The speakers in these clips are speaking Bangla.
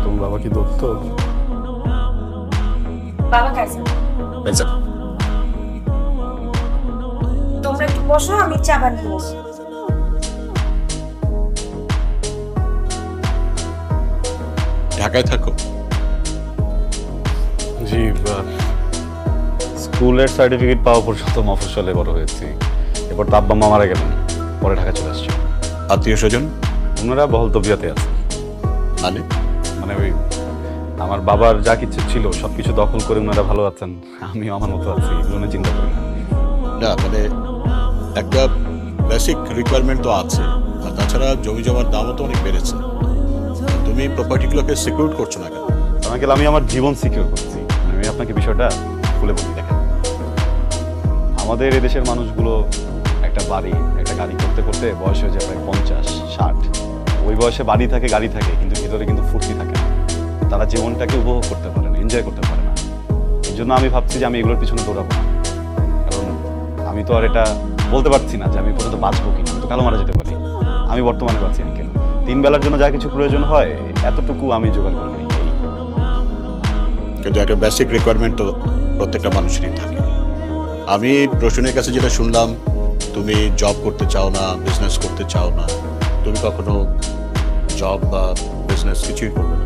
তোমার বাবা কি দত্ত? বাবা কাছে তোমরা একটু বসো, আমি চা বানিয়ে আসি। ঢাকায় থাকো? জি, স্কুলের সার্টিফিকেট পাওয়া পর্যন্ত মফস্বলে বড় হয়েছি। এরপর তো আব্বা মা মারা গেলেন, পরে ঢাকা চলে আসছি। আত্মীয় স্বজন? ওনারা বহল তবিয়াতে আছে। মানে ওই আমার বাবার যা কিছু ছিল সবকিছু দখল করে ওনারা ভালো আছেন, আমিও আমার মতো আছি, এগুলো চিন্তা করি না। না মানে একটা বেসিক রিকোয়ারমেন্ট তো আছে, আর তাছাড়া জমি জমার দামও তো অনেক বেড়েছে। তুমি প্রপার্টিগুলোকে সিকিউর করছো না কেন? আঙ্কেল, আমি আমার জীবন সিকিউর করছি। আমি আপনাকে বিষয়টা খুলে বলি। দেখেন, আমাদের এদেশের মানুষগুলো একটা বাড়ি একটা গাড়ি করতে করতে বয়স হয়ে যায় প্রায় 50-60। ওই বয়সে বাড়ি থাকে গাড়ি থাকে, কিন্তু ভিতরে কিন্তু ফুর্তি থাকে না। তারা জীবনটাকে উপভোগ করতে পারে না, এনজয় করতে পারে না। এই জন্য আমি ভাবছি যে আমি এগুলোর পিছনে দৌড়াবো না। কারণ আমি তো আর এটা বলতে পারছি না যে আমি পর্যন্ত বাঁচবো কিনা, আমি তো কালো মারা যেতে পারি। আমি বর্তমানে বাঁচি আঙ্কেল, 3 বেলার জন্য যা কিছু প্রয়োজন হয় এতটুকু আমি জোগাড় করে নিই। কিন্তু একটা বেসিক রিকোয়ারমেন্ট তো প্রত্যেকটা মানুষেরই থাকে। আমি রোশনের কাছে যেটা শুনলাম, তুমি জব করতে চাও না, বিজনেস করতে চাও না। তুমি কখনো জব বা বিজনেস কিছুই করবে না?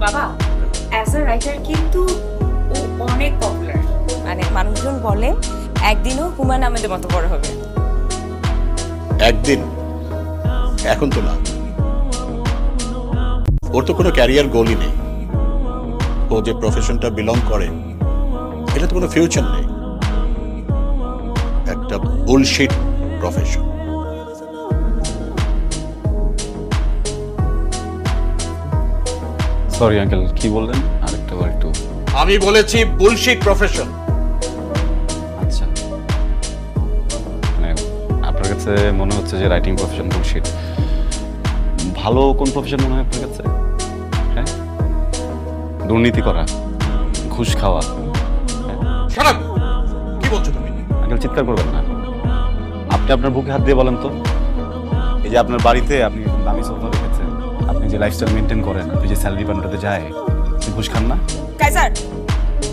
বাবা অ্যাজ আ রাইটার কিন্তু ও অনেক পপুলার। মানে মানুষজন বলে একদিনও হুমায়ুন আহমেদের মতো বড় হবে। একদিন? এখন তো না। ওর তো কোনো ক্যারিয়ার গোলই নেই। ও যে প্রফেশনটা বিলং করে এটা তো কোনো ফিউচার নেই, একটা বুলশিট প্রফেশন। সরি আঙ্কেল, কি বললেন আরেকটা বার একটু? আমি বলেছি বুলশিট প্রফেশন। আচ্ছা, মানে আপনার কাছে মনে হচ্ছে যে রাইটিং প্রফেশন বুলশিট। ভালো কোন প্রফেশন মনে হয় আপনার কাছে? হ্যাঁ, দুর্নীতি করা, ঘুষ খাওয়া। Shut up! কি বলছো তুমি? আঙ্কেল চিৎকার করবেন না। আপনি আপনার বুকে হাত দিয়ে বলেন তো, এই যে আপনার বাড়িতে আপনি দামি সোফা রেখেছেন, আপনি যে লাইফস্টাইল মেনটেন করেন, আপনি যে স্যালারি পান্ডাতে যায়, আপনি ঘুষ খান না? কাইজার,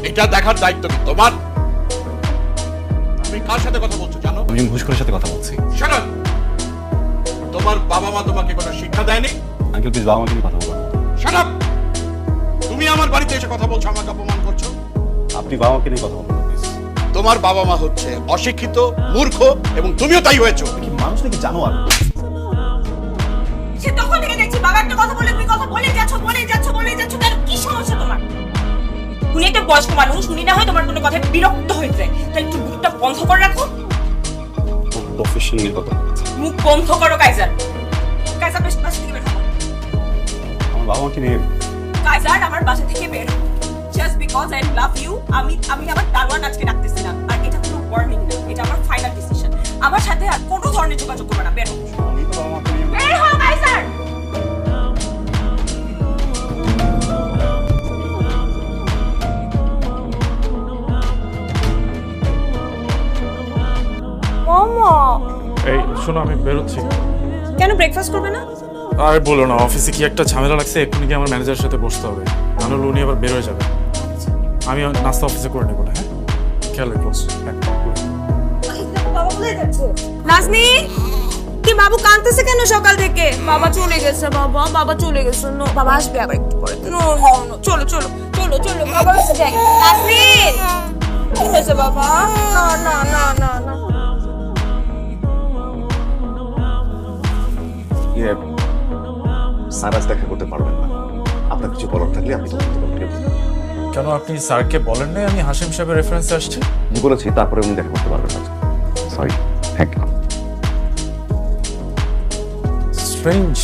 এটা দেখার দায়িত্ব কি তোমার? তুমি কার সাথে কথা বলছো জানো? আমি ঘুষখোরের সাথে কথা বলছি। Shut up! তোমার বাবা মা তোমাকে কোনো শিক্ষা দেয়নি? আঙ্কেল প্লিজ বাবা মাকে নিয়ে কথা বলুন। Shut up! তুমি আমার বাড়িতে এসে কথা বলছো, আমাকে অপমান করছো। আপনি বাবা মাকে নিয়ে কথা বলুন প্লিজ। তোমার বাবা মা হচ্ছে অশিক্ষিত, মূর্খ, এবং তুমিও তাই হয়েছো। কি মানুষ নাকি জানোয়ার? সে তখন থেকে দেখছি বাবা একটা কথা বলে তুমি কথা বলে যাচ্ছ কেন? কি সমস্যা তোমার? উনি একটা বয়স্ক মানুষ, উনি না হয় তোমার কোনো কথায় বিরক্ত হয়ে যায়, তাই একটু মুখটা বন্ধ করে রাখো। প্রফেশন নিয়ে কথা বলছি। মুখ বন্ধ করো কাইজার। কাইজার বেশ বাসা থেকে বের হও। আমার বাবা মাকে নিয়ে কাইজার আমার বাসা থেকে বের হও। Just because I love you আমি আমার দারোয়ান আজকে ডাকতেছি না। আর এটা কোনো ওয়ার্নিং না, এটা আমার ফাইনাল ডিসিশন। আমার সাথে আর কোনো ধরনের যোগাযোগ করবে না, বের হও। আমি তো বাবা মাকে নিয়ে বের হও কাইজার। মামা, এই শোনো, আমি বেরোচ্ছি। কেন ব্রেকফাস্ট করবে না? আর বলো না, অফিসে কি একটা ঝামেলা লাগছে, এক্ষুনি কি আমার ম্যানেজারের সাথে বসতে হবে, নাহলে উনি আবার বের হয়ে যাবে। আমি নাস্তা অফিসে করে নেবো না। হ্যাঁ, খেয়াল রেখো। বাবা কোথায় যাচ্ছে? নাজনি, কি বাবু কাঁদতেছে কেন সকাল থেকে? বাবা চলে গেছে, বাবা চলে গেছে। নো, বাবা আসবে আবার একটু পরে। নো, চলো চলো চলো চলো বাবা যাই। নাজনি, কি হয়েছে বাবা? না না না না না। সারাজ দেখা করতে পারবেন না। আপনার কিছু বলার থাকলে আপনি তো বলতে পারবেন। কেন আপনি স্যারকে বলেন নাই আমি হাসিম সাহেবের রেফারেন্সে আসছি? বলেছি, তারপরে উনি দেখা করতে পারবেন না। Sorry, thank you. স্ট্রেঞ্জ।